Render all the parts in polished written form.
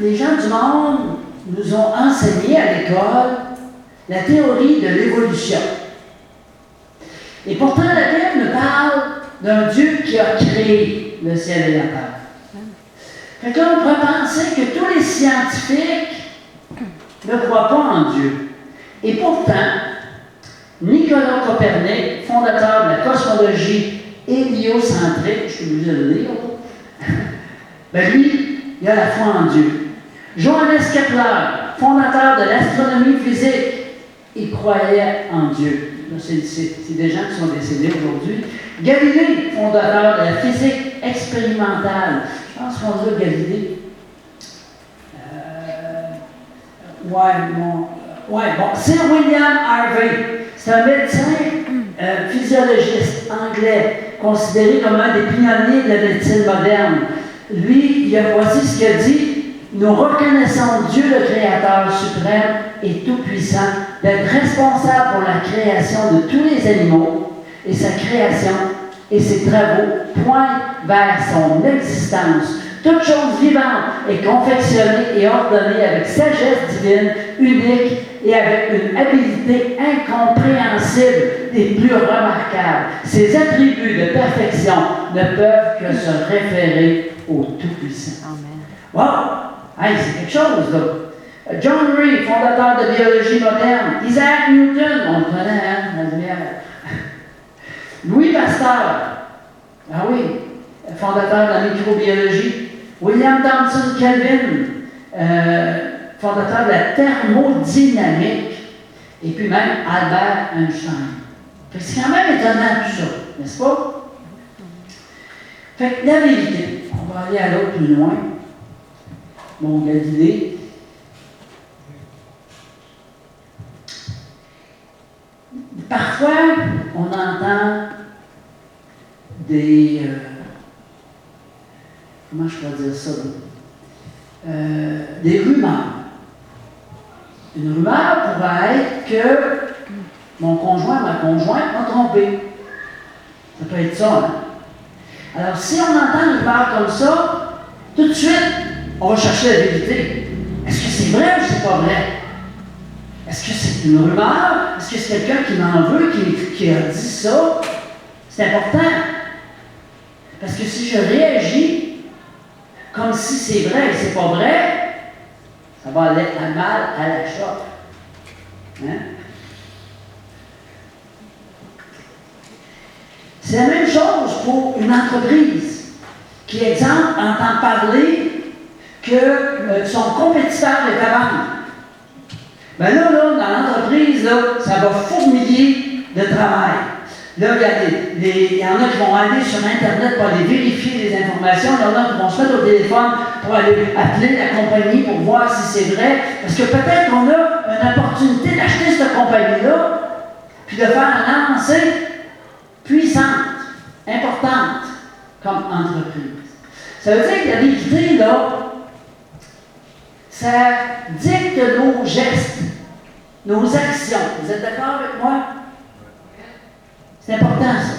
les gens du monde nous ont enseigné à l'école la théorie de l'évolution. Et pourtant, la Bible nous parle d'un Dieu qui a créé le ciel et la terre. Fait que là, on pourrait penser que tous les scientifiques ne croient pas en Dieu. Et pourtant, Nicolas Copernic, fondateur de la cosmologie héliocentrique, je suis obligé de le dire, ben lui, il a la foi en Dieu. Johannes Kepler, fondateur de l'astronomie physique, il croyait en Dieu. C'est des gens qui sont décédés aujourd'hui. Galilée, fondateur de la physique expérimentale. Je pense qu'on dit Galilée. Sir William Harvey, c'est un médecin physiologiste anglais, considéré comme un des pionniers de la médecine moderne. Lui, voici ce qu'il a dit. Nous reconnaissons Dieu le Créateur suprême et tout-puissant d'être responsable pour la création de tous les animaux et sa création et ses travaux pointent vers son existence. Toute chose vivante est confectionnée et ordonnée avec sagesse divine, unique et avec une habileté incompréhensible des plus remarquables. Ses attributs de perfection ne peuvent que se référer au Tout-Puissant. Amen. Wow! Hey, c'est quelque chose, là. John Reed, fondateur de biologie moderne. Isaac Newton, on le connaît, hein, la lumière. Louis Pasteur, ah oui, fondateur de la microbiologie. William Thomson Kelvin, fondateur de la thermodynamique. Et puis même Albert Einstein. C'est quand même étonnant tout ça, n'est-ce pas? Fait que la vérité, on va aller à l'autre plus loin. Mon Galilée. Parfois, on entend des... comment je peux dire ça? Des rumeurs. Une rumeur pourrait être que mon conjoint, ma conjointe m'a trompé. Ça peut être ça, hein? Alors, si on entend une rumeur comme ça, tout de suite, on va chercher la vérité. Est-ce que c'est vrai ou c'est pas vrai? Est-ce que c'est une rumeur? Est-ce que c'est quelqu'un qui m'en veut, qui a dit ça? C'est important. Parce que si je réagis comme si c'est vrai et c'est pas vrai, ça va aller à mal à la chope. Hein? C'est la même chose pour une entreprise qui, exemple, entend parler que son compétiteur est à vendre. Ben là, dans l'entreprise, là, ça va fourmiller de travail. Là, il y en a qui vont aller sur Internet pour aller vérifier les informations. Il y en a qui vont se mettre au téléphone pour aller appeler la compagnie pour voir si c'est vrai. Parce que peut-être qu'on a une opportunité d'acheter cette compagnie-là, puis de faire une avancée puissante, importante, comme entreprise. Ça veut dire que la vérité, là, ça dicte nos gestes, nos actions. Vous êtes d'accord avec moi? C'est important, ça.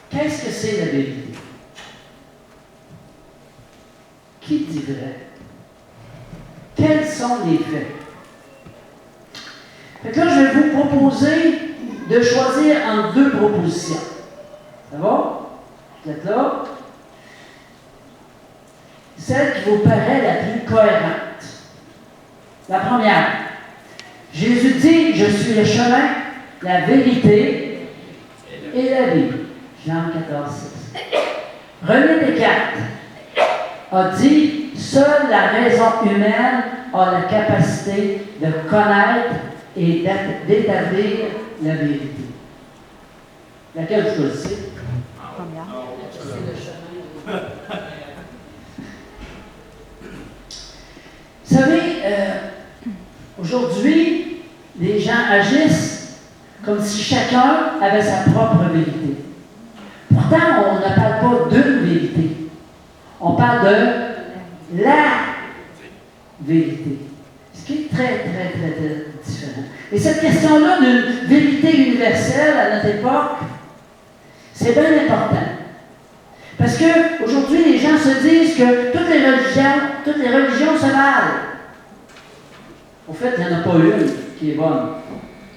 Qu'est-ce que c'est la vérité? Qui dit vrai? Quels sont les faits? Fait que là, je vais vous proposer de choisir entre deux propositions. Ça va? Vous êtes là? Celle qui vous paraît la plus cohérente. La première. Jésus dit, je suis le chemin, la vérité et la vie. Jean 14, 6. René Descartes a dit, seule la raison humaine a la capacité de connaître et d'établir la vérité. Laquelle vous choisissez? Première. C'est le chemin. Vous savez, aujourd'hui, les gens agissent comme si chacun avait sa propre vérité. Pourtant, on ne parle pas d'une vérité. On parle de la vérité. Ce qui est très, très, très, très différent. Et cette question-là d'une vérité universelle à notre époque, C'est bien important. Parce qu'aujourd'hui, les gens se disent que toutes les religions se valent. Au fait, il n'y en a pas une qui est bonne,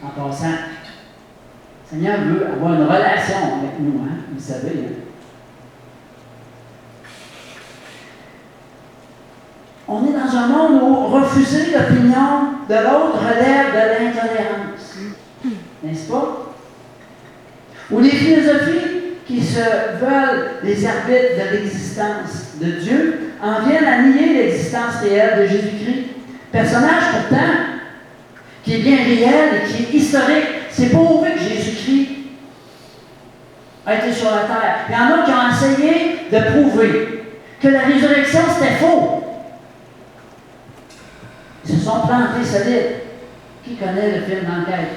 en passant. Le Seigneur veut avoir une relation avec nous, hein? Vous savez. Hein? On est dans un monde où refuser l'opinion de l'autre relève de l'intolérance. N'est-ce pas? Où les philosophies qui se veulent les arbitres de l'existence de Dieu en viennent à nier l'existence réelle de Jésus-Christ. Personnage pourtant qui est bien réel et qui est historique. C'est prouvé que Jésus-Christ a été sur la terre. Il y en a qui ont essayé de prouver que la résurrection c'était faux. Ils se sont plantés solides. Qui connaît le film d'enquête?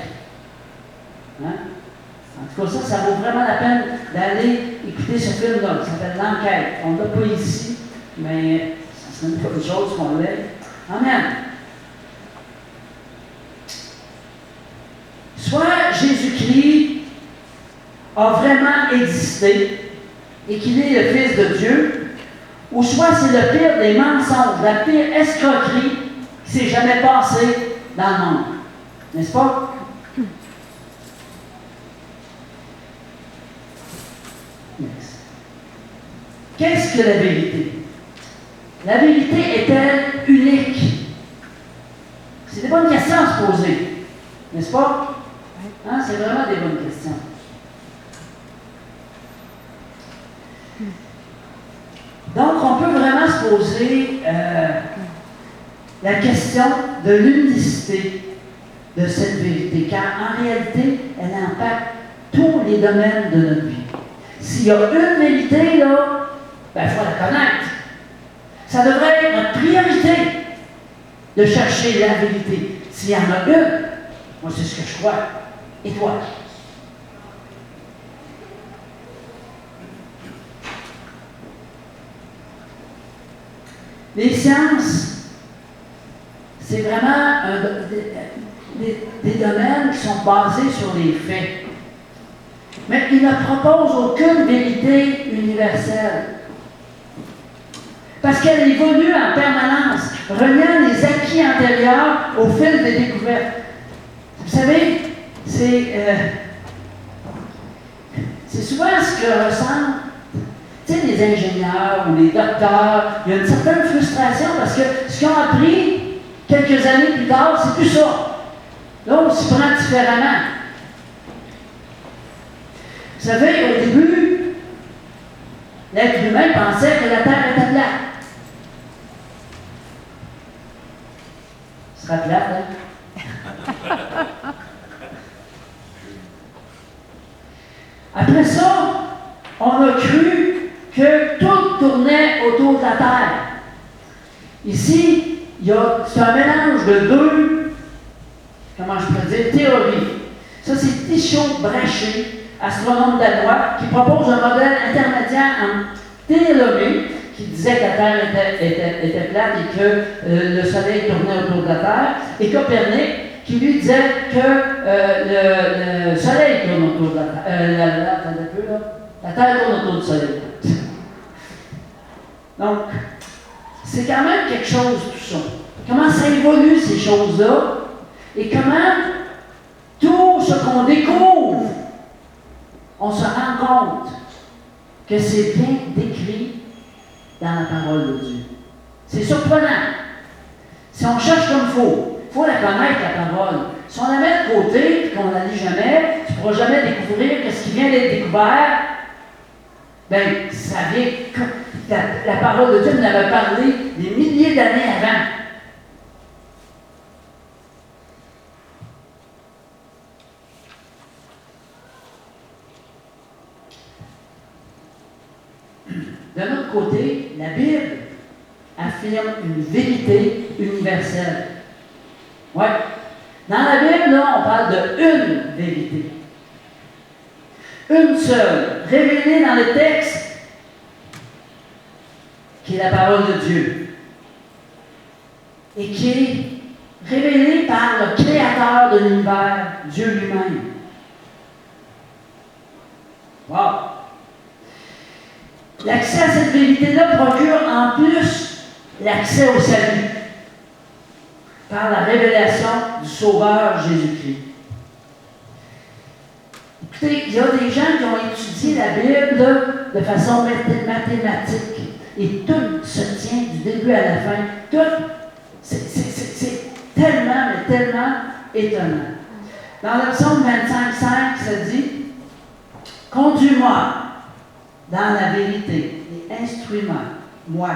Hein? En tout cas, ça vaut vraiment la peine d'aller écouter ce film-là. Ça s'appelle L'Enquête. On ne l'a pas ici, mais ça serait une autre chose qu'on l'ait. Amen. Soit Jésus-Christ a vraiment existé et qu'il est le Fils de Dieu, ou soit c'est le pire des mensonges, la pire escroquerie qui s'est jamais passée dans le monde. N'est-ce pas? Next. Qu'est-ce que la vérité? La vérité est-elle unique? C'est des bonnes questions à se poser. N'est-ce pas? Hein? C'est vraiment des bonnes questions. Donc, on peut vraiment se poser la question de l'unicité de cette vérité, car en réalité, elle impacte tous les domaines de notre vie. S'il y a une vérité, là, il faut la connaître. Ça devrait être notre priorité de chercher la vérité. S'il y en a une, moi, c'est ce que je crois. Et toi? Les sciences, c'est vraiment des domaines qui sont basés sur les faits. Mais ils ne proposent aucune vérité universelle. Parce qu'elle évolue en permanence, reliant les acquis antérieurs au fil des découvertes. Vous savez, c'est souvent ce que ressentent, tu sais, les ingénieurs ou les docteurs. Il y a une certaine frustration parce que ce qu'ils ont appris quelques années plus tard, c'est plus ça. Là, on s'y prend différemment. Vous savez, au début, l'être humain pensait que la Terre était plate. Ce sera plate, hein? Après ça, on a cru que tout tournait autour de la Terre. Ici, c'est un mélange de deux, comment je peux dire, théories. Ça, c'est Tycho Brahe, astronome danois, qui propose un modèle intermédiaire en Ptolémée, qui disait que la Terre était plate et que le Soleil tournait autour de la Terre, et Copernic, qui lui disait que le Soleil tourne autour de la Terre. Attendez un peu, là. La Terre tourne autour du Soleil. Donc, c'est quand même quelque chose, tout ça. Comment ça évolue, ces choses-là, et comment tout ce qu'on découvre, on se rend compte que c'est bien décrit dans la parole de Dieu. C'est surprenant. Si on cherche comme il faut la connaître, la parole. Si on la met de côté et qu'on ne la lit jamais, tu ne pourras jamais découvrir que ce qui vient d'être découvert, bien, ça vient. La parole de Dieu nous avait parlé des milliers d'années avant. D'un autre côté, la Bible affirme une vérité universelle. Oui. Dans la Bible, là, on parle de une vérité. Une seule, révélée dans le texte, qui est la parole de Dieu. Et qui est révélée par le Créateur de l'univers, Dieu lui-même. Wow! L'accès à cette vérité-là procure en plus l'accès au salut par la révélation du Sauveur Jésus-Christ. Écoutez, il y a des gens qui ont étudié la Bible là, de façon mathématique. Et tout se tient du début à la fin. Tout, c'est tellement, mais tellement étonnant. Dans le psaume 25:5, ça dit « Conduis-moi dans la vérité et instruis-moi,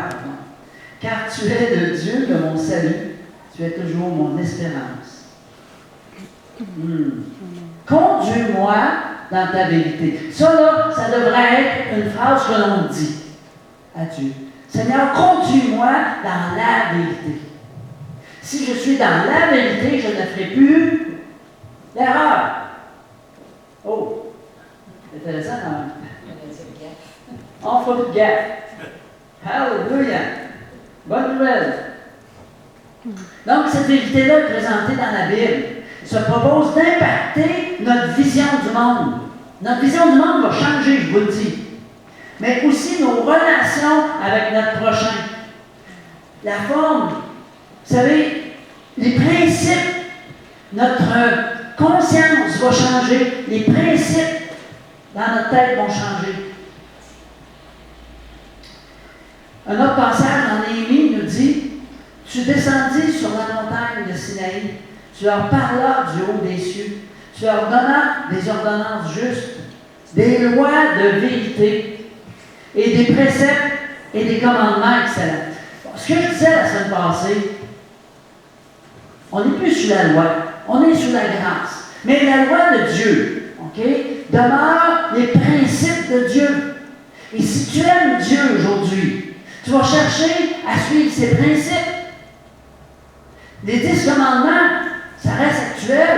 car tu es le Dieu de mon salut, tu es toujours mon espérance. Conduis-moi dans ta vérité. » Ça, là, ça devrait être une phrase que l'on dit à Dieu. Seigneur, conduis-moi dans la vérité. Si je suis dans la vérité, je ne ferai plus l'erreur. Oh, c'est intéressant quand même. On ne fera plus de gaffe. Alléluia. Bonne nouvelle. Donc, cette vérité-là présentée dans la Bible se propose d'impacter notre vision du monde. Notre vision du monde va changer, je vous le dis. Mais aussi nos relations avec notre prochain. La forme, vous savez, les principes, notre conscience va changer, les principes dans notre tête vont changer. Un autre passage dans Néhémie nous dit « Tu descendis sur la montagne de Sinaï, tu leur parlas du haut des cieux, tu leur donnas des ordonnances justes, des lois de vérité et des préceptes et des commandements excellents. » Ce que je disais la semaine passée, on n'est plus sous la loi, on est sous la grâce. Mais la loi de Dieu, demeure les principes de Dieu. Et si tu aimes Dieu aujourd'hui, tu vas chercher à suivre ses principes. Les 10 commandements, ça reste actuel.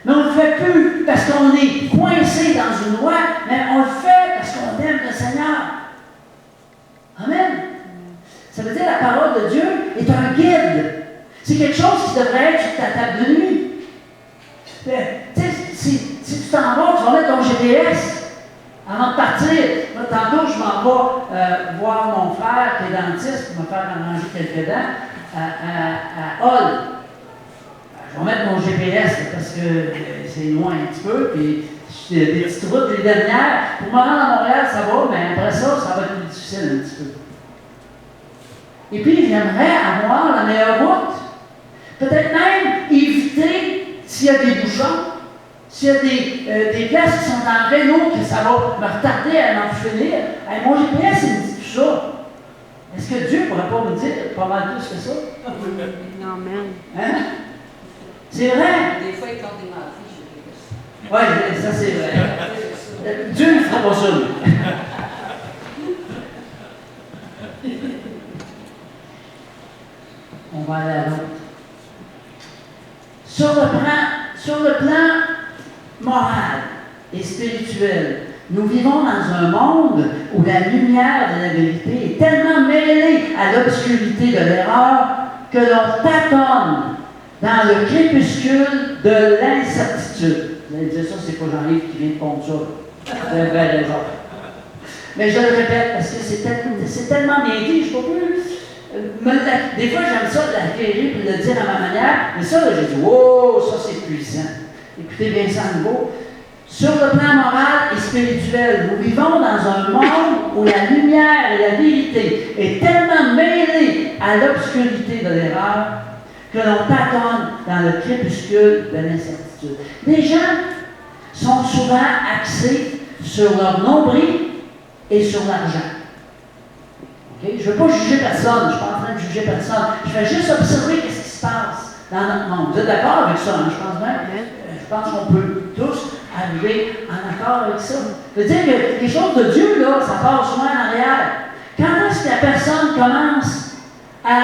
Mais on ne le fait plus parce qu'on est coincé dans une loi, mais on le fait parce qu'on aime le Seigneur. Amen. Ça veut dire que la parole de Dieu est un guide. C'est quelque chose qui devrait être sur ta table de nuit. Tu sais, si tu t'en vas, tu vas mettre ton GPS avant de partir. Moi, tantôt, je m'en vais voir mon frère qui est dentiste pour me faire arranger quelques dents à Hall. Je vais mettre mon GPS parce que c'est loin un petit peu. Puis, des petites routes, les dernières. Pour me rendre à Montréal, ça va, mais après ça, ça va être plus difficile un petit peu. Et puis, j'aimerais avoir la meilleure route. Peut-être même éviter s'il y a des bouchons, s'il y a des places qui sont en réno, que ça va me retarder à en finir. Hey, mon GPS, il me dit tout ça. Est-ce que Dieu ne pourrait pas me dire pas mal plus que ça? Amen. Hein? C'est vrai. Des fois, il compte des mentis, Oui, ça c'est vrai. Dieu ne fera pas ça. On va aller à l'autre. Sur le plan moral et spirituel, nous vivons dans un monde où la lumière de la vérité est tellement mêlée à l'obscurité de l'erreur que l'on tâtonne dans le crépuscule de l'incertitude. Vous allez dire ça, c'est pas Jean-Yves qui vient de pondre ça. Vous avez raison. Mais je le répète parce que c'est tellement bien dit, je ne peux plus. Des fois, j'aime ça l'acquérir et le dire à ma manière, mais ça, là, j'ai dit, oh, ça c'est puissant. Écoutez bien ça à nouveau. Sur le plan moral et spirituel, nous vivons dans un monde où la lumière et la vérité est tellement mêlée à l'obscurité de l'erreur que l'on tâtonne dans le crépuscule de l'incertitude. Les gens sont souvent axés sur leur nombril et sur l'argent. Okay? Je ne veux pas juger personne, je ne suis pas en train de juger personne. Je fais juste observer ce qui se passe dans notre monde. Vous êtes d'accord avec ça, hein? Je pense qu'on peut tous arriver en accord avec ça. Je veux dire que les choses de Dieu, là, ça part souvent en arrière. Quand est-ce que la personne commence à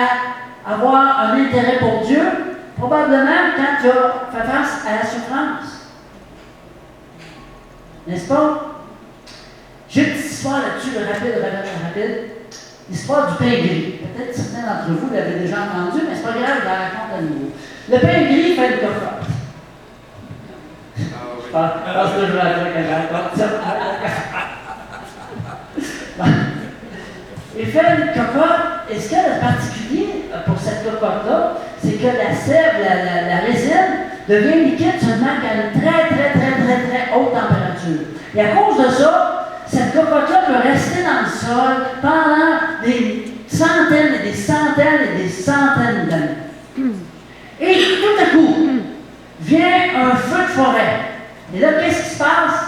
avoir un intérêt pour Dieu? Probablement quand tu as fait face à la souffrance. N'est-ce pas? J'ai une petite histoire là-dessus, rapide. L'histoire du pain gris. Peut-être certains d'entre vous l'avaient déjà entendu, mais c'est pas grave, je la raconte à nouveau. Le pain gris fait une cocotte. Je pense que je vais la dire quand je raconte ça. fait une cocotte, et ce qu'il y a de particulier pour cette cocotte-là, c'est que la sève, la résine, devient liquide seulement qu'à une très haute température. Et à cause de ça, cette cocotte-là peut rester dans le sol pendant des centaines et des centaines et des centaines d'années. Et tout à coup, vient un feu de forêt. Et là, qu'est-ce qui se passe?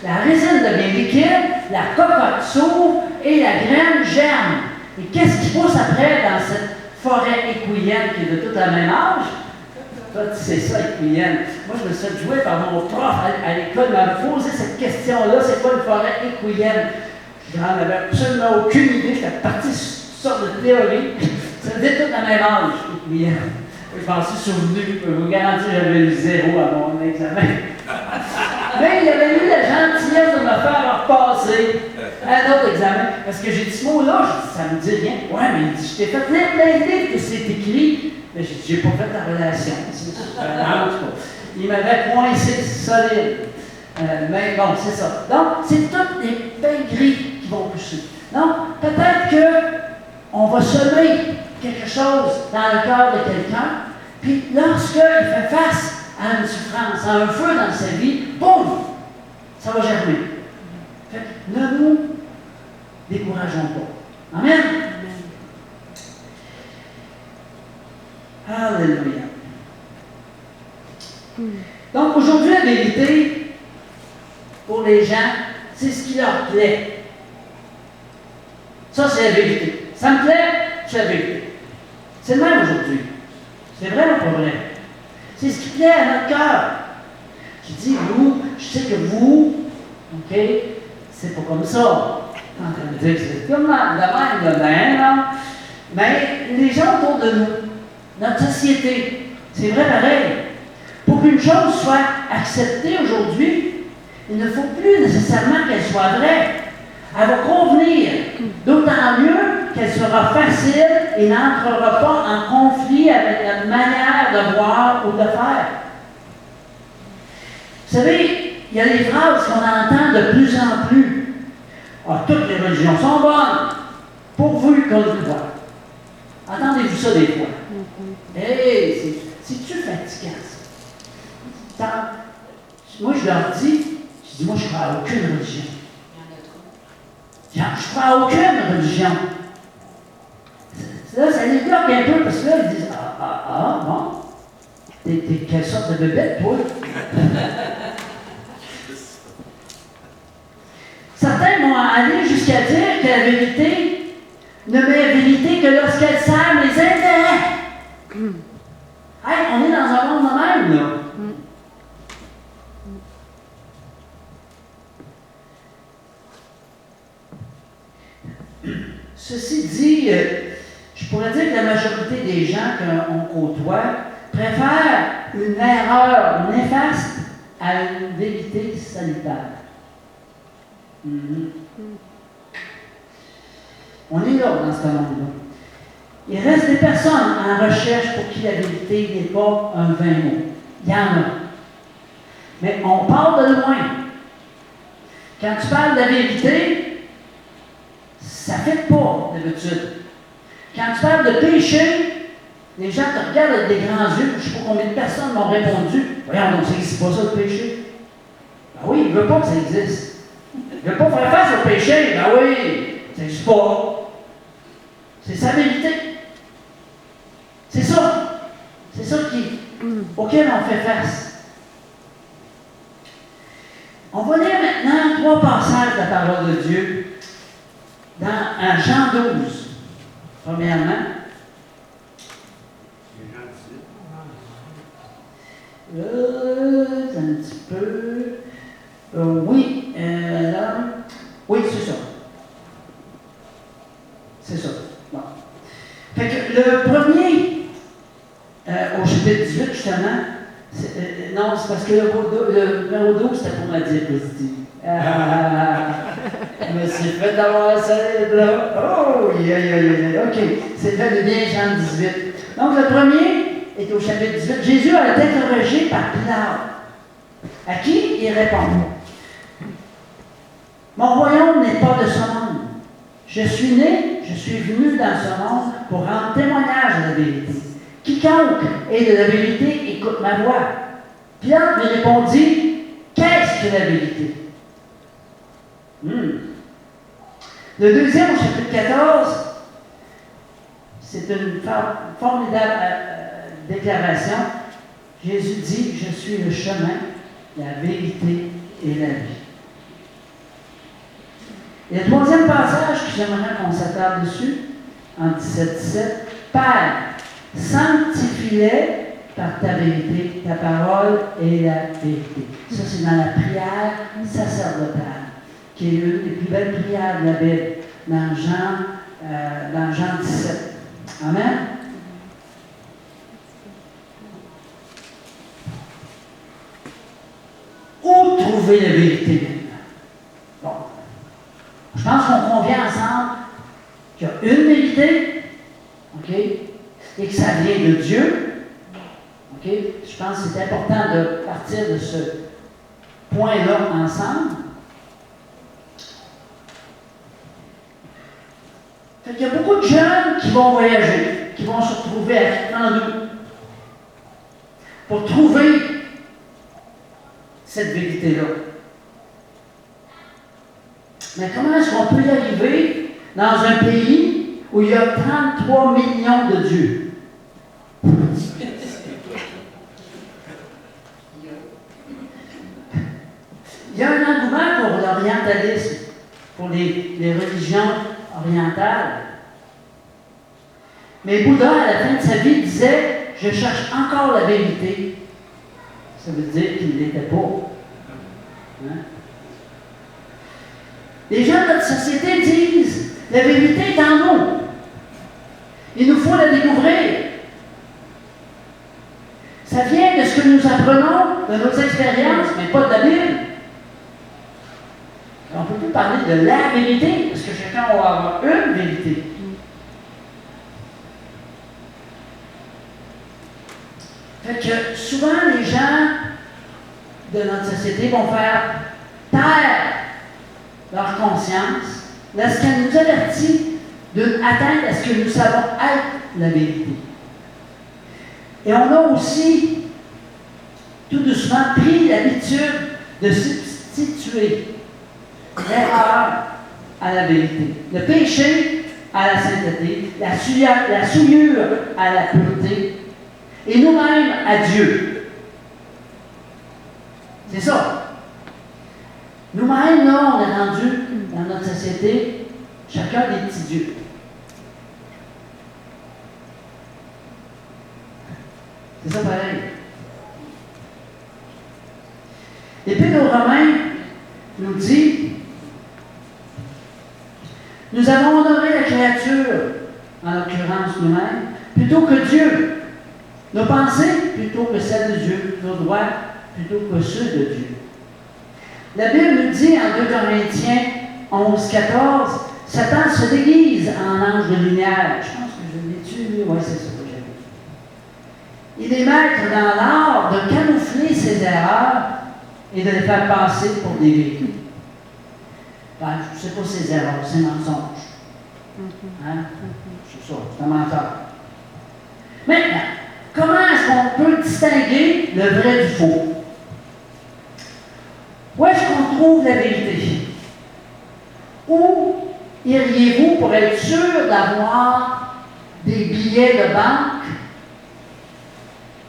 La résine devient liquide, la cocotte s'ouvre et la graine germe. Et qu'est-ce qui pousse après dans cette forêt équilienne qui est de tout le même âge? Toi, tu sais ça, équilienne. Moi, je me suis fait jouer par mon prof à l'école, il m'a posé cette question-là, c'est quoi une forêt équilienne? Je n'en avais absolument aucune idée, j'étais parti sur toutes sortes de théories. Ça veut dire tout le même âge, équilienne. Je m'en suis souvenu, je peux vous garantir que j'avais eu 0 à mon examen. Mais il avait eu la gentillesse de me faire repasser un autre examen. Parce que j'ai dit ce mot-là, ça me dit rien. Ouais, mais il dit, je t'ai fait lire plein de livres que c'est écrit. Mais j'ai dit, j'ai pas fait la relation. Il m'avait coincé solide. Mais bon, c'est ça. Donc, c'est tous les pains gris qui vont pousser. Donc, peut-être qu'on va semer quelque chose dans le cœur de quelqu'un, puis lorsqu'il fait face à une souffrance, à un feu dans sa vie, boum, ça va germer. Fait que ne nous décourageons pas. Amen? Alléluia. Donc aujourd'hui, la vérité, pour les gens, c'est ce qui leur plaît. Ça, c'est la vérité. Ça me plaît, c'est la vérité. C'est le même aujourd'hui. C'est vrai ou pas vrai? C'est ce qui plaît à notre cœur. Je dis, nous, je sais que vous, OK, c'est pas comme ça. En train de dire que c'est comme de même, là. Mais les gens autour de nous, notre société, c'est vrai pareil. Pour qu'une chose soit acceptée aujourd'hui, il ne faut plus nécessairement qu'elle soit vraie. Elle va convenir, d'autant mieux qu'elle sera facile et n'entrera pas en conflit avec notre manière de voir ou de faire. Vous savez, il y a des phrases qu'on entend de plus en plus. Ah, toutes les religions sont bonnes, pourvu qu'on le croit. Entendez-vous ça des fois? Hey, c'est-tu fatigant, ça? Moi, je leur dis, moi, je ne crois à aucune religion. Je ne crois à aucune religion. Là, ça les bloque un peu parce que là, ils disent bon, t'es quelle sorte de bébête, toi? Certains vont aller jusqu'à dire que la vérité ne met vérité que lorsqu'elle sert les intérêts. Hey, on est dans un monde de même, là. Ceci dit, je pourrais dire que la majorité des gens qu'on côtoie préfèrent une erreur néfaste à une vérité sanitaire. On est là dans ce monde-là. Il reste des personnes en recherche pour qui la vérité n'est pas un vain mot. Il y en a. Mais on part de loin. Quand tu parles de la vérité, ça ne fait pas d'habitude. Quand tu parles de péché, les gens te regardent avec des grands yeux. Je ne sais pas combien de personnes m'ont répondu. Voyons, donc, ça n'existe pas ça le péché. Ben oui, il ne veut pas que ça existe. Il ne veut pas faire face au péché. Ben oui, ça n'existe pas. C'est sa vérité. C'est ça. C'est ça auquel on fait face. On va lire maintenant 3 passages de la parole de Dieu dans Jean 12. Premièrement. Un petit peu. Oui, c'est ça. C'est ça. Bon. Fait que le premier, au chapitre 18, justement, non, c'est parce que le numéro 12, c'était pour ma diapositive. Je me suis fait d'avoir ça, là. Oh, OK. C'est fait bien Jean 18. Donc, le premier est au chapitre 18. Jésus a été interrogé par Pilate. À qui il répond? Mon royaume n'est pas de ce monde. Je suis né, je suis venu dans ce monde pour rendre témoignage de la vérité. Quiconque est de la vérité écoute ma voix. Pierre lui répondit, qu'est-ce que la vérité? Le deuxième au chapitre 14, c'est une formidable déclaration. Jésus dit, je suis le chemin, la vérité et la vie. Et le troisième passage que j'aimerais qu'on s'attarde dessus, en 17-17, Père, sanctifie-les par ta vérité, ta parole est la vérité. Ça, c'est dans la prière sacerdotale, qui est l'une des plus belles prières de la Bible, dans Jean 17. Amen? Où trouver la vérité maintenant? Bon. Je pense qu'on convient ensemble qu'il y a une vérité, OK, et que ça vient de Dieu. OK? Je pense que c'est important de partir de ce point-là ensemble. Fait qu'il y a beaucoup de jeunes qui vont voyager, qui vont se retrouver à Katmandou pour trouver cette vérité-là. Mais comment est-ce qu'on peut y arriver dans un pays où il y a 33 millions de dieux? Il y a un engouement pour l'orientalisme, pour les religions orientales. Mais Bouddha, à la fin de sa vie, disait « Je cherche encore la vérité ». Ça veut dire qu'il ne l'était pas. Hein? Les gens de notre société disent « La vérité est en nous. Il nous faut la découvrir. » Ça vient de ce que nous apprenons, de nos expériences, mais pas de la Bible. On ne peut plus parler de la vérité, parce que chacun va avoir une vérité. Fait que souvent, les gens de notre société vont faire taire leur conscience lorsqu'elle nous avertit d'une atteinte à ce que nous savons être la vérité. Et on a aussi, tout doucement, pris l'habitude de substituer l'erreur à la vérité, le péché à la sainteté, la souillure à la pureté, et nous-mêmes à Dieu. C'est ça. Nous-mêmes, là, on est rendu dans notre société, chacun des petits dieux. C'est ça pareil. L'Épître aux Romains nous dit « Nous avons honoré la créature, en l'occurrence nous-mêmes, plutôt que Dieu. Nos pensées, plutôt que celles de Dieu. Nos droits, plutôt que ceux de Dieu. » La Bible nous dit en 2 Corinthiens 11-14, « Satan se déguise en ange de lumière. » Je pense que je l'ai tué. Oui, c'est ça que j'avais. Il est maître dans l'art de camoufler ses erreurs et de les faire passer pour des vérités. Ben, je ne sais pas ses erreurs, ses mensonges. Hein? C'est ça, c'est un menteur. Maintenant, comment est-ce qu'on peut distinguer le vrai du faux? Où est-ce qu'on trouve la vérité? Où iriez-vous pour être sûr d'avoir des billets de banque,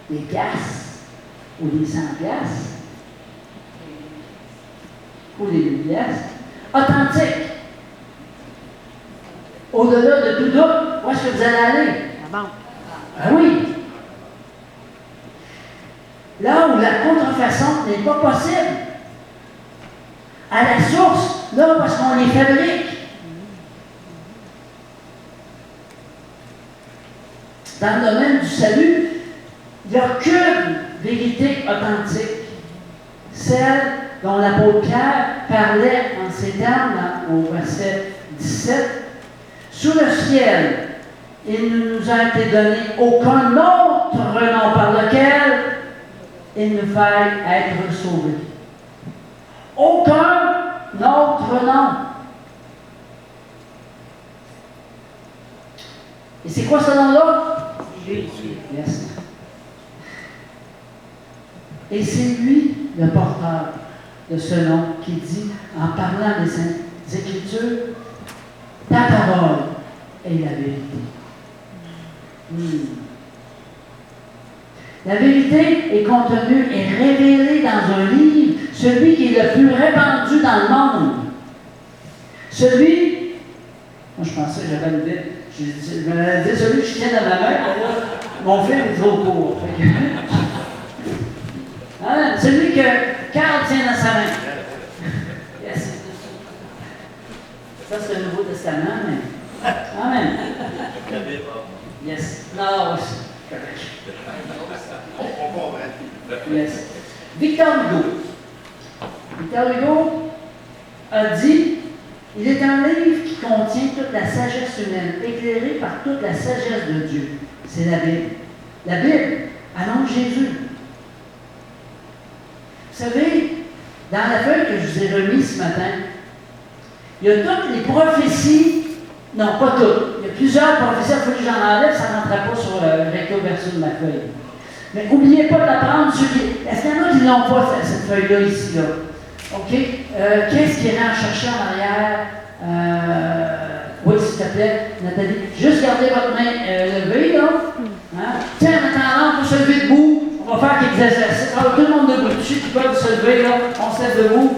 des piastres, ou des 100 piastres, ou des 1000 piastres, authentiques? Au-delà de tout doute, où est-ce que vous allez aller? La banque. Ah oui! Là où la contrefaçon n'est pas possible. À la source, là parce qu'on les fabrique. Dans le domaine du salut, il n'y a qu'une vérité authentique, celle dont l'apôtre Pierre parlait en ces termes au verset 17. Sous le ciel, il ne nous a été donné aucun autre nom par lequel il ne faille être sauvé. Aucun autre nom. Et c'est quoi ce nom-là? Jésus. Yes. Et c'est lui le porteur de ce nom qui dit, en parlant des Écritures, ta parole est la vérité. La vérité est contenue et révélée dans un livre, celui qui est le plus répandu dans le monde. Celui, moi je pensais que j'avais une Bible, je me disais, celui que je tiens dans ma main, là, mon fils est trop court. Hein? Celui que Carl tient dans sa main. Yes. Ça c'est le Nouveau Testament, mais. Amen. Yes. Non, c'est correct. On comprend. Yes. Victor Hugo. Victor Hugo a dit, il est un livre qui contient toute la sagesse humaine, éclairée par toute la sagesse de Dieu. C'est la Bible. La Bible annonce Jésus. Vous savez, dans la feuille que je vous ai remise ce matin, il y a toutes les prophéties, non pas toutes, il y a plusieurs prophéties, il faut que j'en enlève, ça ne rentrait pas sur le recto verso de ma feuille. Mais n'oubliez pas de la prendre. Est-ce qu'il y en a qui ne l'ont pas, cette feuille-là, ici, là? OK? Qu'est-ce qui est en chercher en arrière? Oui, s'il te plaît, Nathalie. Juste gardez votre main levée, là. Hein? Tiens, en attendant, pour se lever debout, on va faire quelques exercices. Alors, tout le monde debout, ceux qui peuvent se lever, là, on se lève debout.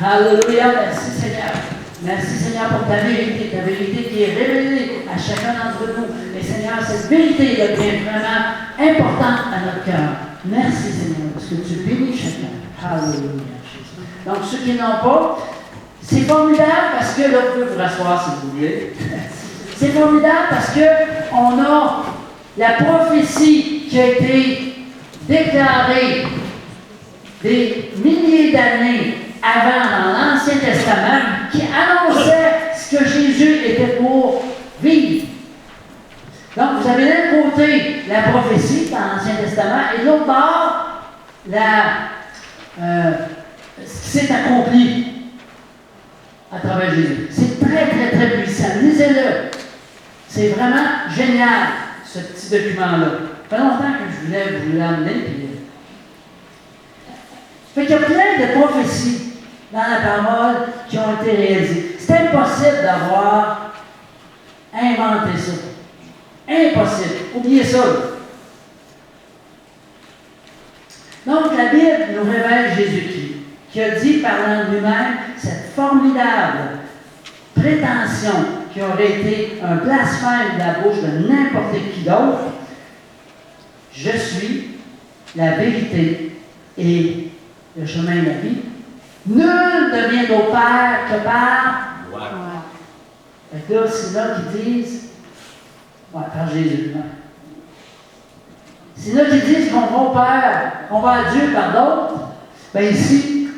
Alléluia, merci Seigneur. Merci Seigneur pour ta vérité qui est révélée à chacun d'entre nous. Et Seigneur, cette vérité devient vraiment importante à notre cœur. Merci Seigneur, parce que tu bénis chacun. Alléluia. Donc, ceux qui n'ont pas, c'est formidable parce que, là, vous pouvez vous rasseoir si vous voulez. C'est formidable parce qu'on a la prophétie qui a été déclarée des milliers d'années avant dans l'Ancien Testament, qui annonçait ce que Jésus était pour vivre. Donc, vous avez d'un côté la prophétie dans l'Ancien Testament et de l'autre part, ce qui s'est accompli à travers Jésus. C'est très, très, très puissant. Lisez-le. C'est vraiment génial, ce petit document-là. Ça fait longtemps que je voulais vous l'emmener. Fait qu'il y a plein de prophéties dans la parole qui ont été réalisées. C'est impossible d'avoir inventé ça. Impossible. Oubliez ça. Donc, la Bible nous révèle Jésus-Christ, qui a dit, parlant de lui-même, cette formidable prétention qui aurait été un blasphème de la bouche de n'importe qui d'autre. Je suis la vérité et le chemin de la vie. Nul ne vient au Père que par. Et là, c'est là qu'ils disent. Ouais, par Jésus. Ouais. C'est là qu'ils disent qu'on va au Père, qu'on va à Dieu par d'autres. Bien ici,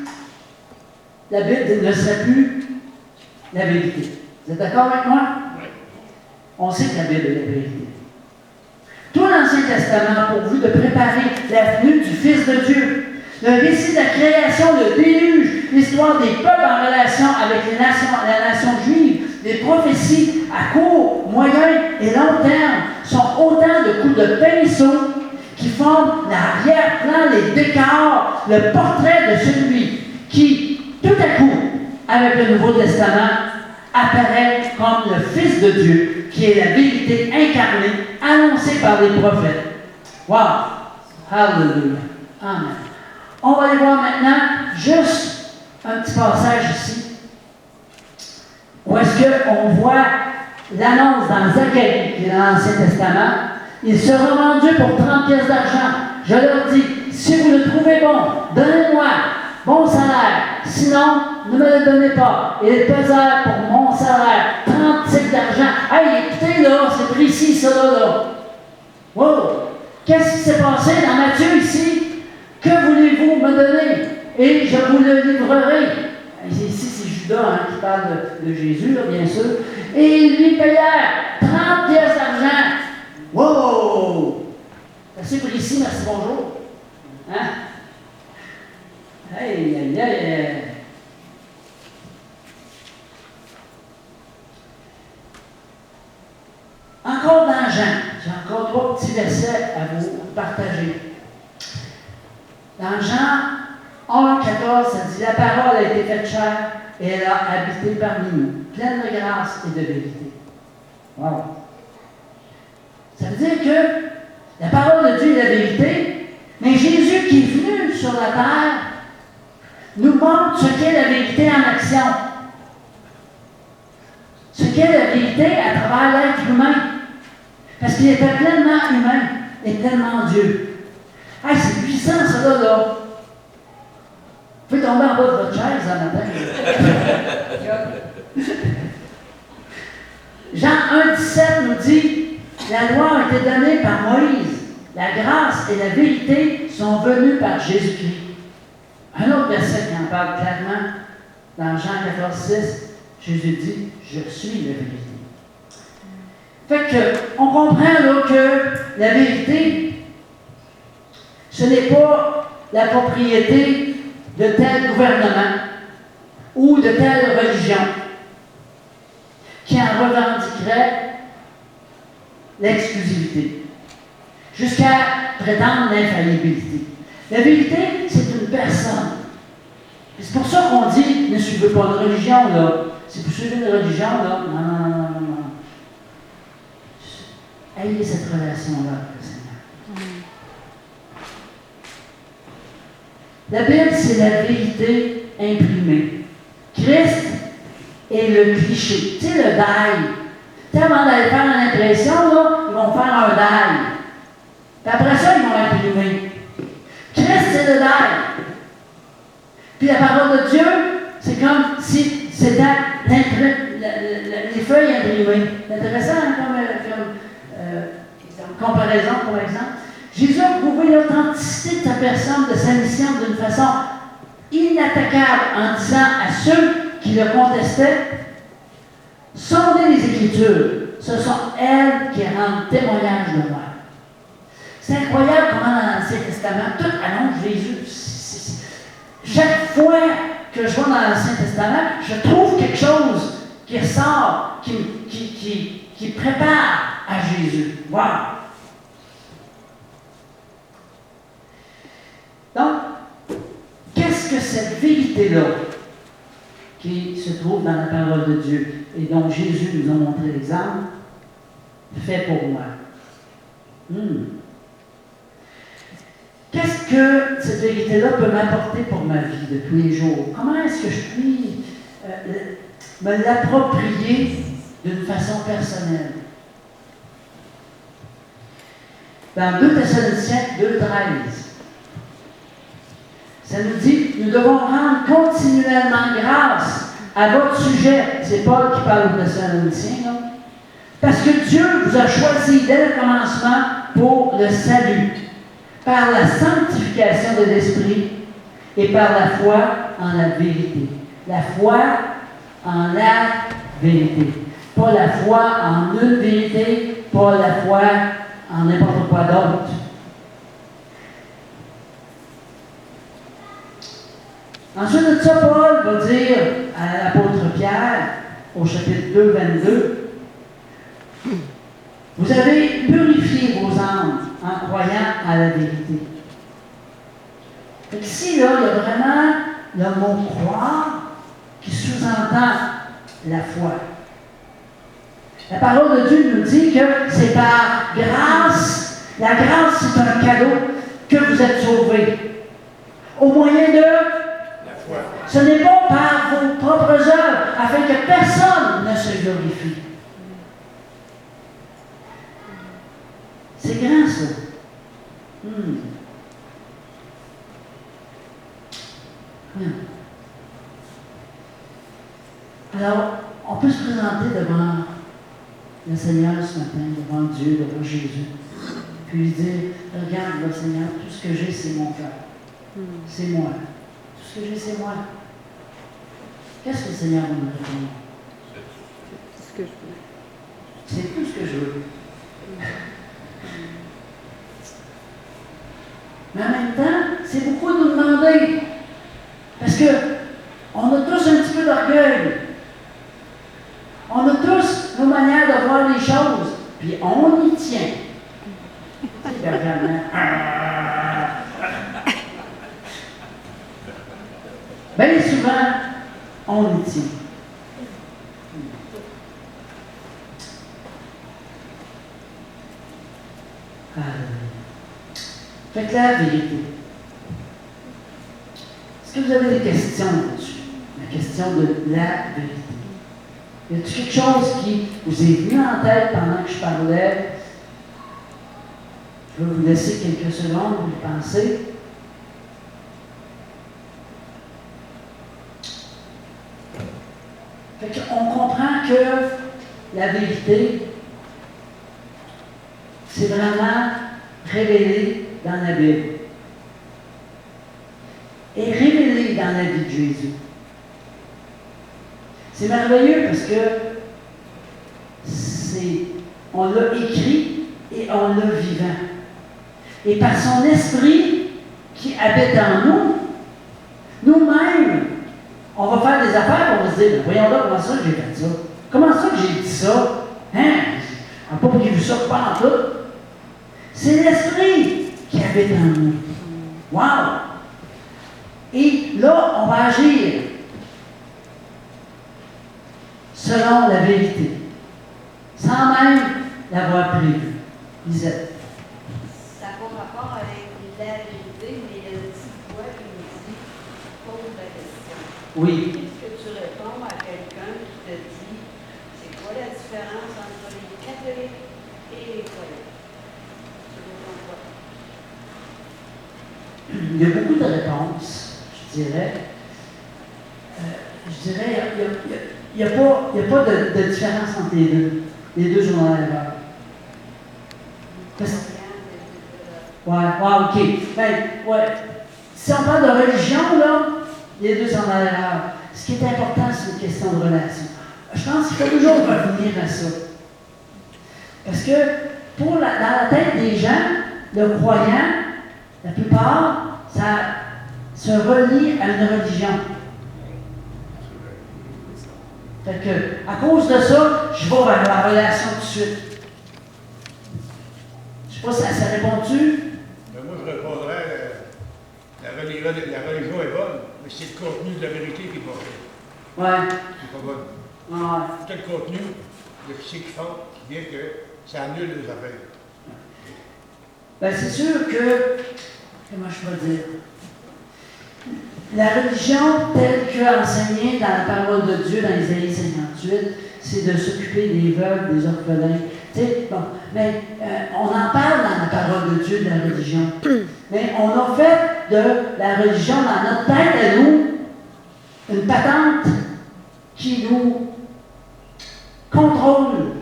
la Bible ne serait plus la vérité. Vous êtes d'accord avec moi? Oui. On sait que la Bible est la vérité. Tout l'Ancien Testament a pourvu de préparer la venue du Fils de Dieu. Le récit de la création, le déluge, l'histoire des peuples en relation avec la nation juive, les prophéties à court, moyen et long terme sont autant de coups de pinceau qui forment l'arrière-plan, les décors, le portrait de celui qui, tout à coup, avec le Nouveau Testament, apparaît comme le Fils de Dieu, qui est la vérité incarnée, annoncée par les prophètes. Wow! Hallelujah! Amen. On va aller voir maintenant juste un petit passage ici, où est-ce qu'on voit l'annonce dans Zacharie, qui est dans l'Ancien Testament. Il sera vendu pour 30 pièces d'argent. Je leur dis, si vous le trouvez bon, donnez-moi bon salaire. Sinon, ne me le donnez pas. Et ils pesèrent pour mon salaire 30 pièces d'argent. Hey, écoutez là, c'est précis ça là. Wow! Qu'est-ce qui s'est passé dans Matthieu ici? Que voulez-vous me donner? Et je vous le livrerai. Ici, c'est Judas qui parle de Jésus, là, bien sûr. Et ils lui payèrent 30 pièces d'argent. Wow! C'est assez précis, merci, bonjour. Hein? Aïe, aïe, aïe. Encore dans Jean, j'ai encore 3 petits versets à vous partager. Dans Jean 1,14, ça dit « La parole a été faite chair et elle a habité parmi nous, pleine de grâce et de vérité. » Wow! Ça veut dire que la parole de Dieu est la vérité, mais Jésus qui est venu sur la terre nous montre ce qu'est la vérité en action. Ce qu'est la vérité à travers l'être humain. Parce qu'il était pleinement humain et pleinement Dieu. Hey, c'est puissant, ça, là. Vous pouvez tomber en bas de votre chaise un matin. Jean 1,17 nous dit « La loi a été donnée par Moïse. La grâce et la vérité sont venues par Jésus-Christ. » Un autre verset qui en parle clairement, dans Jean 14,6, Jésus dit « Je suis la vérité. » Fait que, on comprend là que la vérité, ce n'est pas la propriété de tel gouvernement ou de telle religion qui en revendiquerait l'exclusivité, jusqu'à prétendre l'infaillibilité. La vérité, c'est une personne. C'est pour ça qu'on dit, ne suivez pas une religion, là. Si vous suivez une religion, là, non. Ayez cette relation-là avec le Seigneur. La Bible, c'est la vérité imprimée. Christ est le cliché. Tu sais, le die. Avant d'aller faire une impression, là, ils vont faire un die. Puis après ça, ils vont imprimer. Christ, c'est le die. Puis la parole de Dieu, c'est comme si c'était les feuilles imprimées. C'est intéressant comme comparaison, par exemple. Jésus a prouvé l'authenticité de sa personne, de sa mission, d'une façon inattaquable en disant à ceux qui le contestaient, sondez les Écritures, ce sont elles qui rendent témoignage de moi. C'est incroyable comment dans l'Ancien Testament, tout annonce Jésus. Chaque fois que je vois dans l'Ancien Testament, je trouve quelque chose qui ressort, qui prépare à Jésus. Wow! Donc, qu'est-ce que cette vérité-là qui se trouve dans la parole de Dieu et dont Jésus nous a montré l'exemple fait pour moi? Qu'est-ce que cette vérité-là peut m'apporter pour ma vie de tous les jours? Comment est-ce que je puis me l'approprier d'une façon personnelle? Dans 2 Thessaloniciens 2,13, ça nous dit, nous devons rendre continuellement grâce à votre sujet. C'est Paul qui parle aux Thessaloniciens, là. Parce que Dieu vous a choisi dès le commencement pour le salut, par la sanctification de l'Esprit et par la foi en la vérité. La foi en la vérité. Pas la foi en une vérité, pas la foi en n'importe quoi d'autre. Ensuite de ça, Paul va dire à l'apôtre Pierre, au chapitre 2, 22, « Vous avez purifié vos âmes en croyant à la vérité. » Ici, là, il y a vraiment le mot « croire » qui sous-entend la foi. La parole de Dieu nous dit que c'est par grâce. La grâce, c'est un cadeau que vous êtes sauvés. Au moyen de la foi. Ce n'est pas par vos propres œuvres, afin que personne ne se glorifie. C'est grand, ça. Alors, on peut se présenter devant le Seigneur ce matin, devant Dieu, devant Jésus, puis lui dire, regarde, le Seigneur, tout ce que j'ai, c'est mon cœur. C'est moi. Tout ce que j'ai, c'est moi. Qu'est-ce que le Seigneur va me répondre? C'est ce que je veux. C'est tout ce que je veux. Mais en même temps, c'est beaucoup de nous demander. Parce que on a tous un petit peu d'orgueil. On a tous nos manières de voir les choses. Puis on y tient. C'est vraiment. Bien souvent, on y tient. Fait que la vérité. Est-ce que vous avez des questions là-dessus? La question de la vérité. Y a-t-il quelque chose qui vous est venu en tête pendant que je parlais? Je vais vous laisser quelques secondes pour y penser. Fait qu'on comprend que la vérité, c'est vraiment révélé dans la Bible. Et révélé dans la vie de Jésus. C'est merveilleux parce que on l'a écrit et on l'a vivant. Et par son esprit qui habite en nous, nous-mêmes, on va faire des affaires et on va se dire, voyons là, comment ça que j'ai fait ça? Comment ça que j'ai dit ça? Hein? On n'a pas prévu ça, pas en tout. C'est l'esprit qui habite en nous. Wow! Et là, on va agir selon la vérité, sans même l'avoir prévu. Lisette. Ça n'a pas rapport avec la vérité, mais il y a une petite voix qui nous dit pose la question. Oui. Qu'est-ce que tu réponds à quelqu'un qui te dit c'est quoi la différence entre les catholiques et les croyants? Tu réponds quoi? Il y a beaucoup de réponses, je dirais. Il n'y a pas de différence entre les deux. Les deux sont dans l'erreur. Ouais, ok. Ben, ouais. Si on parle de religion, là, les deux sont dans l'erreur. Ce qui est important, c'est une question de relation. Je pense qu'il faut toujours revenir à ça. Parce que dans la tête des gens, le croyant, la plupart, ça se relie à une religion. Fait que, à cause de ça, je vais vers la relation tout de suite. Je sais pas si ça répond-tu? Ben moi, je répondrais, la religion est bonne, mais c'est le contenu de la vérité qui est pas bon. Ouais. C'est pas bonne. Ouais. C'est le contenu de ce qu'ils font qui vient que ça annule les affaires. Ben, c'est sûr que, comment je peux dire, la religion telle qu'enseignée dans la parole de Dieu, dans Isaïe 58, c'est de s'occuper des veuves, des orphelins. Tu sais, bon, mais on en parle dans la parole de Dieu, de la religion. Mais on a fait de la religion, dans notre tête à nous, une patente qui nous contrôle,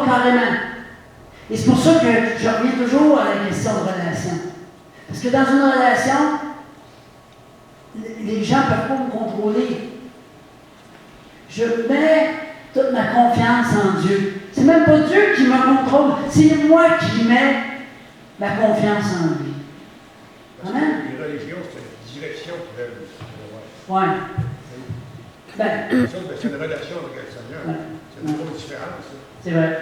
carrément. Et c'est pour ça que je reviens toujours à la question de relation. Parce que dans une relation, les gens ne peuvent pas me contrôler. Je mets toute ma confiance en Dieu. C'est même pas Dieu qui me contrôle, c'est moi qui mets ma confiance en lui. Amen? Les religions, c'est une direction qui veulent. Oui. Ben, c'est une relation avec le Seigneur. Ouais. C'est une grosse différence. c'est vrai.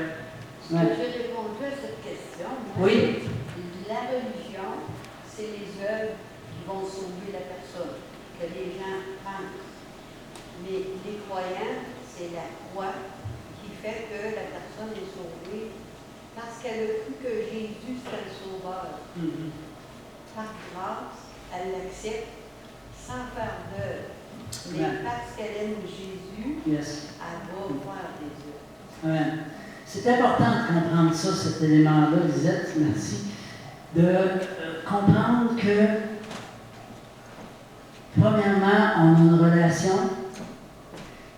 Est-ce que j'ai répondu à cette question? Moi, Oui. La religion, c'est les œuvres qui vont sauver la personne, que les gens pensent. Mais les croyants, c'est la croix qui fait que la personne est sauvée parce qu'elle a cru que Jésus serait le sauveur. Par grâce, elle l'accepte sans faire d'œuvre. Mais parce qu'elle aime Jésus, Yes. elle va faire des œuvres. Amen. C'est important de comprendre ça, cet élément-là, Lisette, merci, de comprendre que, premièrement, on a une relation,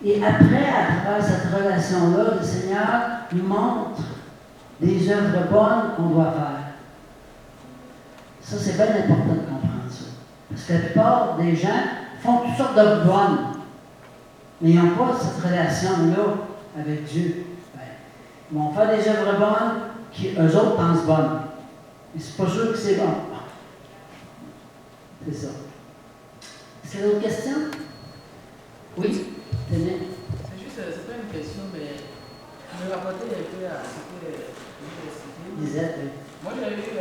et après, à travers cette relation-là, le Seigneur nous montre des œuvres bonnes qu'on doit faire. Ça, c'est bien important de comprendre ça. Parce que la plupart des gens font toutes sortes d'œuvres bonnes, mais ils n'ont pas cette relation-là avec Dieu. Ils vont faire des œuvres bonnes qui, eux autres, pensent bonnes. Mais c'est pas sûr que c'est bon. C'est ça. Est-ce qu'il y a d'autres questions? Oui? Tenez. C'est juste, c'est pas une question, mais me rapporter un peu à ce que vous expliquez. Lisette, Moi, j'ai eu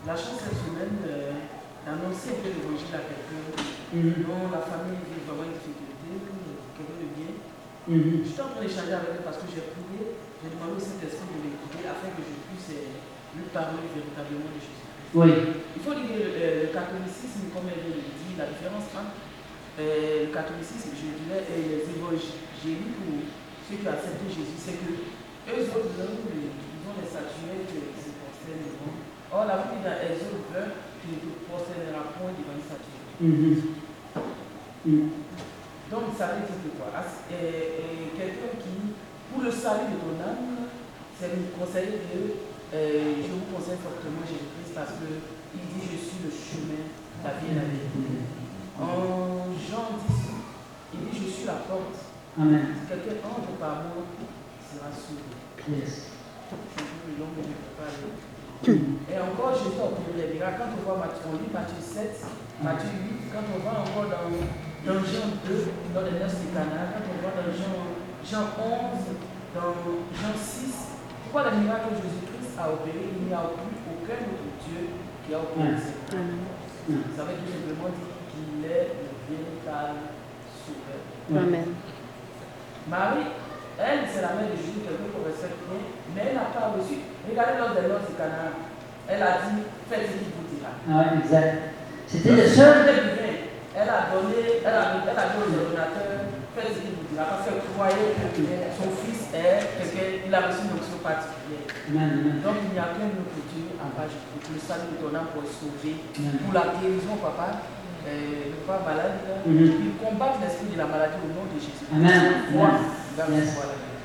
la chance cette semaine d'annoncer un peu l'évangile à quelqu'un dont la famille vit vraiment une difficulté, quelqu'un de bien. Je suis en train d'échanger avec elle parce que j'ai prié, j'ai demandé au Saint-Esprit de m'écouter afin que je puisse lui parler véritablement de Jésus. oui. Il faut dire que le catholicisme, comme elle vient de le dire, la différence entre le catholicisme, je dirais, et les évangéliques ou ceux qui ont accepté Jésus, c'est que eux autres, ils ont les statuettes qui se prosternent devant. Or, la Bible dit dans Exode 20, tu ne te prosterneras point devant une statuette. Donc, ça veut dire quoi? Quelqu'un qui, pour le salut de ton âme, c'est me conseiller je vous conseille fortement Jésus-Christ parce qu'il dit je suis le chemin, la vie et la vérité. En Jean 10, il dit je suis la porte. Amen. Si quelqu'un entre par moi, il sera sauvé. Yes. C'est un peu plus long, mais je ne peux pas aller. Et encore, Jésus a opéré les miracles. Quand on voit on lit Matthieu 7, Matthieu 8, quand on va encore dans Jean 2, dans les noces du Cana, quand on va dans Jean 11, dans Jean 6, pourquoi les miracles que Jésus-Christ a opéré, il n'y a plus aucun autre Dieu qui a opéré ces miracles. Ça veut tout simplement dire qu'il est le véritable sauveur. Amen. Marie, elle, c'est la mère de Jésus, quelqu'un qu'on respecte bien, mais elle n'a pas reçu. Regardez lors des noces du Canaan. Elle a dit, faites ce qu'il vous dira. Ah, exact. C'était le seul. Elle a donné aux ordinateurs, faites ce qu'il vous dira, parce qu'elle croyait que son fils est quelqu'un, il a reçu une onction particulière. Amen. Donc il n'y a qu'un autre Dieu à part Jésus. Pour le salut de ton âme, pour être sauvé, pour la guérison, papa. Le papa malade, il combat l'esprit de la maladie au nom de Jésus. Amen. Amen.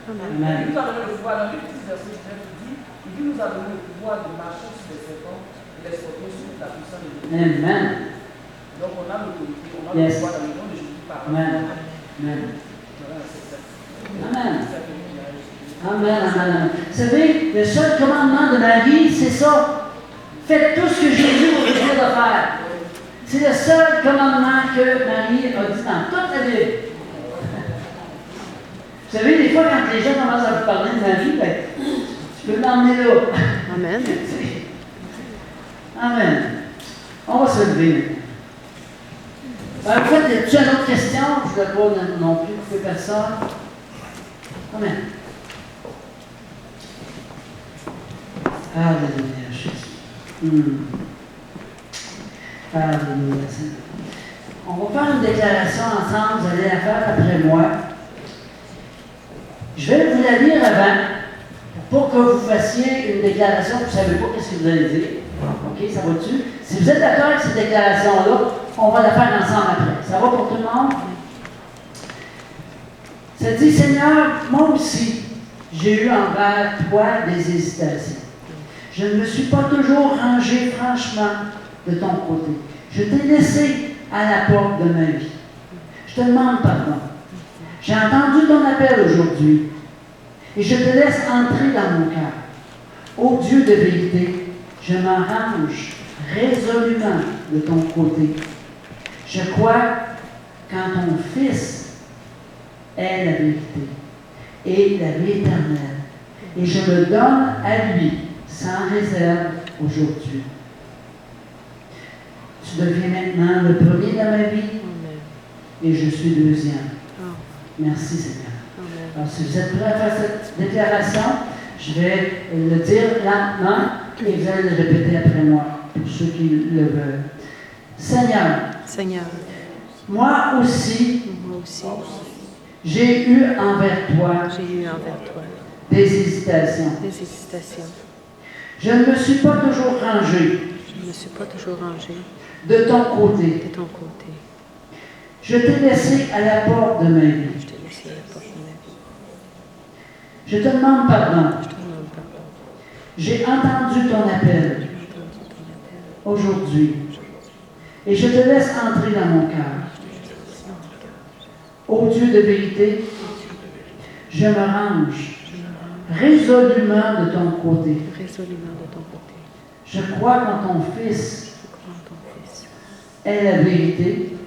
Amen. Il nous a donné le pouvoir, dans le petit verset 19, il nous a donné le pouvoir de marcher sur les serpents et les scorpions sur la puissance de Dieu. Amen. Donc on a l'autorité, on a le pouvoir dans le nom de Jésus par Amen. Amen. Voilà, c'est ça. Amen. C'est ça que nous avons. Amen, amen. Vous savez, le seul commandement de Marie, c'est ça. Faites tout ce que Jésus vous dit de faire. C'est le seul commandement que Marie a dit dans toute la Bible. Vous savez, des fois, quand les gens commencent à vous parler de Marie, ben, tu peux l'emmener là. Amen. Amen. On va se lever. Ben, en fait, y a-t-il une autre question? Je ne voudrais pas non plus couper personne. Amen. Alléluia, Jésus. Alléluia, Seigneur. On va faire une déclaration ensemble, vous allez la faire après moi. Je vais vous la lire avant, pour que vous fassiez une déclaration, vous ne savez pas ce que vous allez dire. OK, ça va-tu? Si vous êtes d'accord avec cette déclaration-là, on va la faire ensemble après. Ça va pour tout le monde? Ça dit, Seigneur, moi aussi, j'ai eu envers toi des hésitations. Je ne me suis pas toujours rangé franchement de ton côté. Je t'ai laissé à la porte de ma vie. Je te demande pardon. J'ai entendu ton appel aujourd'hui et je te laisse entrer dans mon cœur. Ô Dieu de vérité, je m'en range résolument de ton côté. Je crois qu'en ton Fils est la vérité et la vie éternelle. Et je me donne à lui sans réserve aujourd'hui. Tu deviens maintenant le premier dans ma vie et je suis deuxième. Merci Seigneur. Alors si vous êtes prêts à faire cette déclaration, je vais le dire lentement et vous allez le répéter après moi, pour ceux qui le veulent. Seigneur, moi aussi, j'ai eu envers toi des hésitations. Je ne me suis pas toujours rangé de ton côté. Je t'ai laissé à la porte de ma vie. Je te demande pardon. J'ai entendu ton appel aujourd'hui et je te laisse entrer dans mon cœur. Ô Dieu de vérité, je me range résolument de ton côté. Je crois qu'en ton Fils est la vérité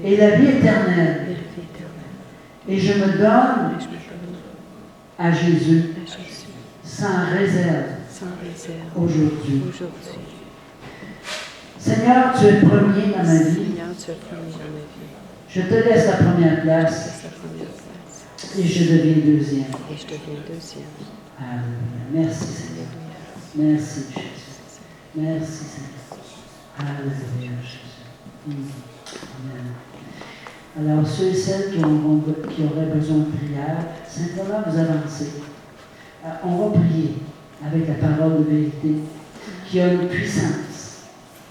et la vie éternelle. Et je me donne à Jésus à Jésus, sans réserve sans réserve, aujourd'hui. aujourd'hui. Seigneur, tu es le premier dans ma vie. Seigneur, tu es premier dans ma vie. Je te laisse la première place C'est sa première place. et je deviens deuxième. Et je deviens deuxième. Alléluia. Merci Seigneur. Alléluia. Merci Jésus. Merci Seigneur. Alléluia Jésus. Amen. Alors ceux et celles qui auraient besoin de prière, simplement vous avancez. On va prier avec la parole de vérité qui a une puissance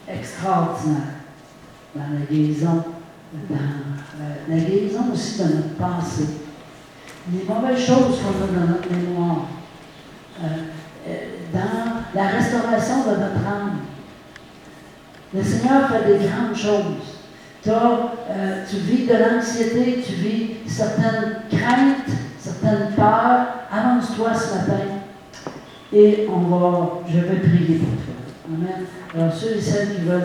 extraordinaire dans la guérison, dans la guérison aussi de notre pensée. Les mauvaises choses qu'on a dans notre mémoire, dans la restauration de notre âme. Le Seigneur fait des grandes choses. Tu vis de l'anxiété, tu vis certaines craintes, certaines peurs. Avance-toi ce matin et je vais prier pour toi. Amen. Alors ceux et celles qui veulent